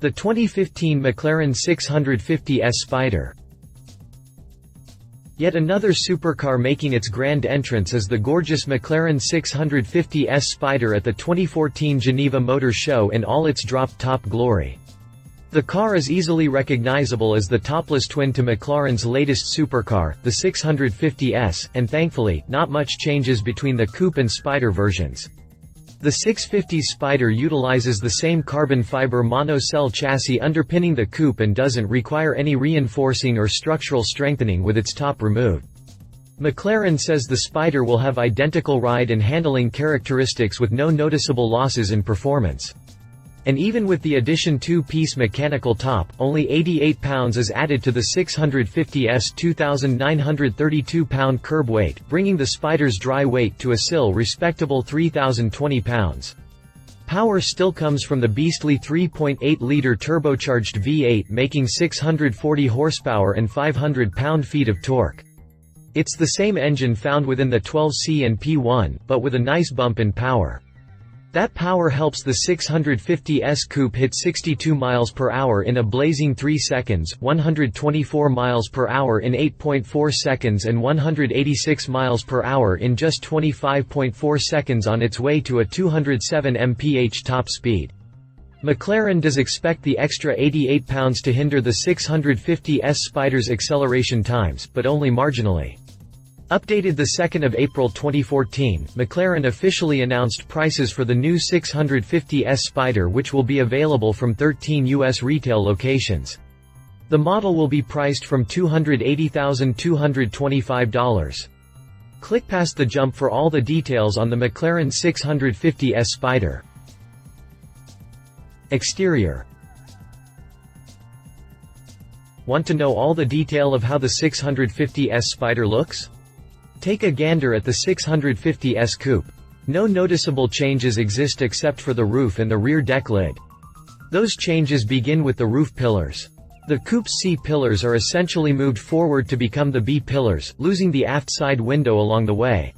The 2015 McLaren 650S Spider. Yet another supercar making its grand entrance is the gorgeous McLaren 650S Spider at the 2014 Geneva Motor Show in all its drop-top glory. The car is easily recognizable as the topless twin to McLaren's latest supercar, the 650S, and thankfully, not much changes between the coupe and Spider versions. The 650 Spider utilizes the same carbon fiber MonoCell chassis underpinning the coupe and doesn't require any reinforcing or structural strengthening with its top removed. McLaren says the Spider will have identical ride and handling characteristics with no noticeable losses in performance. And even with the addition two-piece mechanical top, only 88 pounds is added to the 650's 2,932-pound curb weight, bringing the Spider's dry weight to a sill-respectable 3,020 pounds. Power still comes from the beastly 3.8-liter turbocharged V8 making 640 horsepower and 500 pound-feet of torque. It's the same engine found within the 12C and P1, but with a nice bump in power. That power helps the 650S coupe hit 62 miles per hour in a blazing 3 seconds, 124 miles per hour in 8.4 seconds and 186 miles per hour in just 25.4 seconds on its way to a 207 mph top speed. McLaren does expect the extra 88 pounds to hinder the 650S Spider's acceleration times, but only marginally. Updated 2 April 2014, McLaren officially announced prices for the new 650S Spider, which will be available from 13 U.S. retail locations. The model will be priced from $280,225. Click past the jump for all the details on the McLaren 650S Spider. Exterior. Want to know all the detail of how the 650S Spider looks? Take a gander at the 650S coupe. No noticeable changes exist except for the roof and the rear deck lid. Those changes begin with the roof pillars. The coupe's C pillars are essentially moved forward to become the B pillars, losing the aft side window along the way.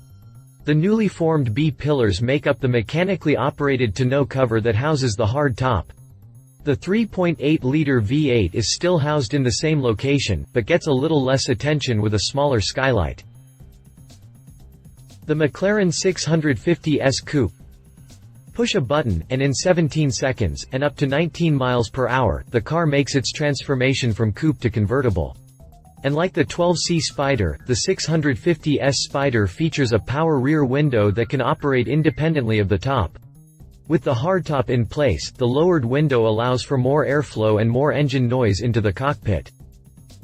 The newly formed B pillars make up the mechanically operated tonneau cover that houses the hard top. The 3.8-liter V8 is still housed in the same location, but gets a little less attention with a smaller skylight. The McLaren 650S coupe. Push a button, and in 17 seconds, and up to 19 miles per hour, the car makes its transformation from coupe to convertible. And like the 12C Spider, the 650S Spider features a power rear window that can operate independently of the top. With the hardtop in place, the lowered window allows for more airflow and more engine noise into the cockpit.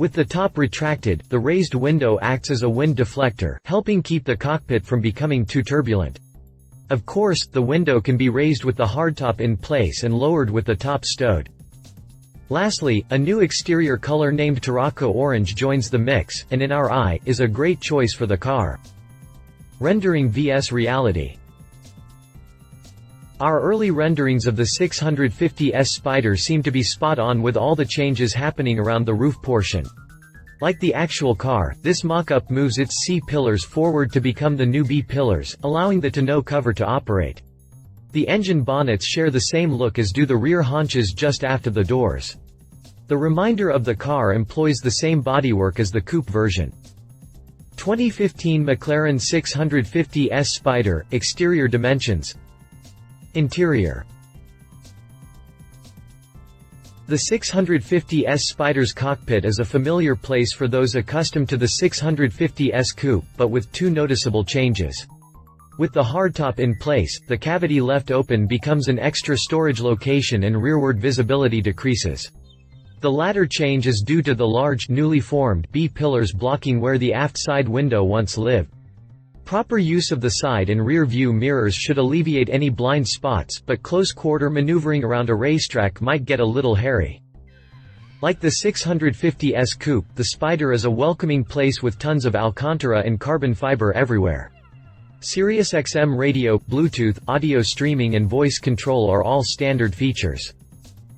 With the top retracted, the raised window acts as a wind deflector, helping keep the cockpit from becoming too turbulent. Of course, the window can be raised with the hardtop in place and lowered with the top stowed. Lastly, a new exterior color named Tarocco Orange joins the mix, and in our eye, is a great choice for the car. Rendering vs reality. Our early renderings of the 650S Spider seem to be spot on with all the changes happening around the roof portion. Like the actual car, this mock-up moves its C pillars forward to become the new B pillars, allowing the tonneau cover to operate. The engine bonnets share the same look as do the rear haunches just after the doors. The remainder of the car employs the same bodywork as the coupe version. 2015 McLaren 650S Spider, exterior dimensions. Interior. The 650S Spider's cockpit is a familiar place for those accustomed to the 650S coupe, but with two noticeable changes. With the hardtop in place, the cavity left open becomes an extra storage location and rearward visibility decreases. The latter change is due to the large, newly formed B pillars blocking where the aft side window once lived. Proper use of the side and rear view mirrors should alleviate any blind spots, but close-quarter maneuvering around a racetrack might get a little hairy. Like the 650S coupe, the Spider is a welcoming place with tons of Alcantara and carbon fiber everywhere. SiriusXM radio, Bluetooth, audio streaming and voice control are all standard features.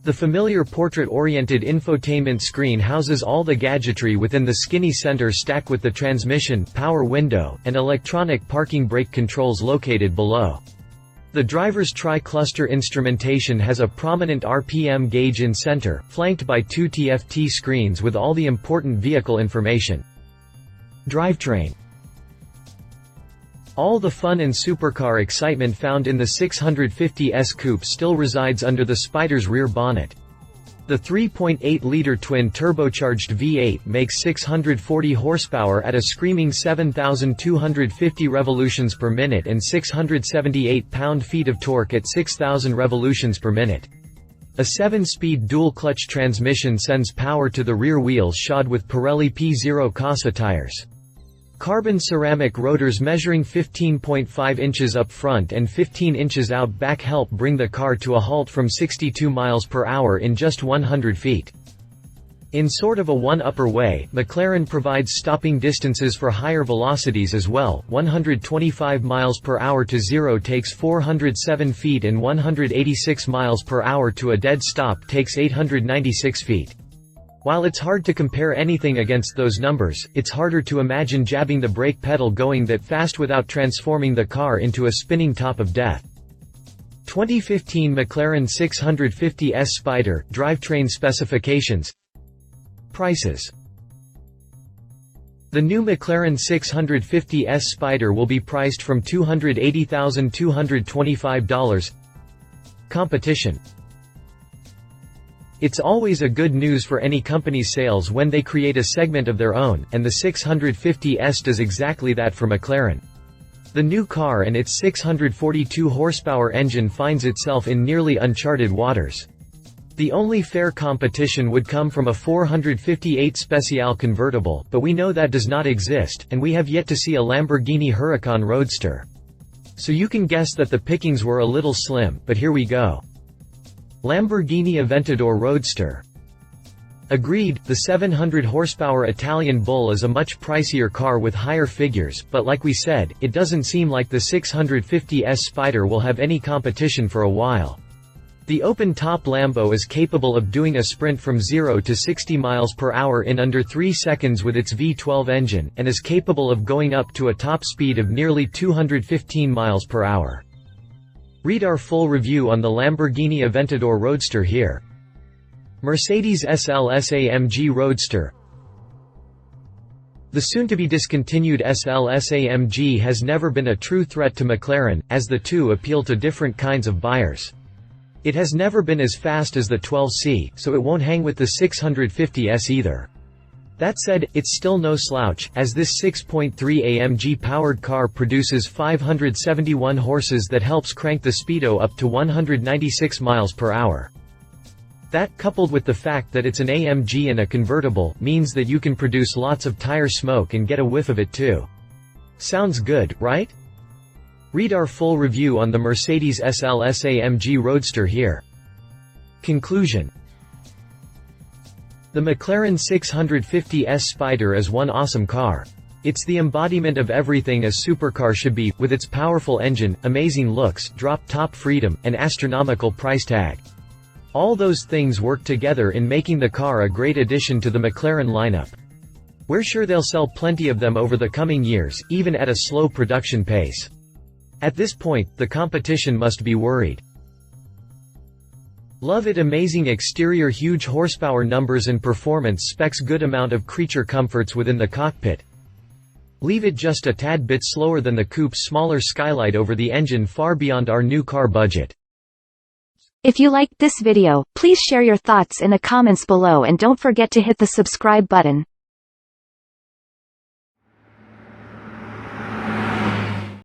The familiar portrait-oriented infotainment screen houses all the gadgetry within the skinny center stack with the transmission, power window, and electronic parking brake controls located below. The driver's tri-cluster instrumentation has a prominent RPM gauge in center, flanked by two TFT screens with all the important vehicle information. Drivetrain. All the fun and supercar excitement found in the 650S coupe still resides under the Spider's rear bonnet. The 3.8-liter twin turbocharged V8 makes 640 horsepower at a screaming 7,250 revolutions per minute and 678 pound-feet of torque at 6,000 revolutions per minute. A 7-speed dual-clutch transmission sends power to the rear wheels shod with Pirelli P0 Casa tires. Carbon ceramic rotors measuring 15.5 inches up front and 15 inches out back help bring the car to a halt from 62 miles per hour in just 100 feet. In sort of a one-upper way, McLaren provides stopping distances for higher velocities as well. 125 miles per hour to 0 takes 407 feet and 186 miles per hour to a dead stop takes 896 feet. While it's hard to compare anything against those numbers, it's harder to imagine jabbing the brake pedal going that fast without transforming the car into a spinning top of death. 2015 McLaren 650S Spider, drivetrain specifications. Prices. The new McLaren 650S Spider will be priced from $280,225. Competition. It's always a good news for any company's sales when they create a segment of their own, and the 650S does exactly that for McLaren. The new car and its 642 horsepower engine finds itself in nearly uncharted waters. The only fair competition would come from a 458 Speciale convertible, but we know that does not exist, and we have yet to see a Lamborghini Huracan Roadster. So you can guess that the pickings were a little slim, but here we go. Lamborghini Aventador Roadster. Agreed, the 700 horsepower Italian Bull is a much pricier car with higher figures, but like we said, it doesn't seem like the 650S Spider will have any competition for a while. The open-top Lambo is capable of doing a sprint from 0 to 60 miles per hour in under 3 seconds with its V12 engine, and is capable of going up to a top speed of nearly 215 miles per hour. Read our full review on the Lamborghini Aventador Roadster here. Mercedes SL-S-AMG Roadster. The soon-to-be discontinued SL-S-AMG has never been a true threat to McLaren, as the two appeal to different kinds of buyers. It has never been as fast as the 12C, so it won't hang with the 650S either. That said, it's still no slouch, as this 6.3 AMG-powered car produces 571 horses that helps crank the speedo up to 196 miles per hour. That, coupled with the fact that it's an AMG and a convertible, means that you can produce lots of tire smoke and get a whiff of it too. Sounds good, right? Read our full review on the Mercedes SL-S-AMG Roadster here. Conclusion. The McLaren 650S Spider is one awesome car. It's the embodiment of everything a supercar should be, with its powerful engine, amazing looks, drop-top freedom, and astronomical price tag. All those things work together in making the car a great addition to the McLaren lineup. We're sure they'll sell plenty of them over the coming years, even at a slow production pace. At this point, the competition must be worried. Love it. Amazing exterior, huge horsepower numbers and performance specs, good amount of creature comforts within the cockpit. Leave it just a tad bit slower than the coupe's smaller skylight over the engine, far beyond our new car budget. If you liked this video, please share your thoughts in the comments below and don't forget to hit the subscribe button.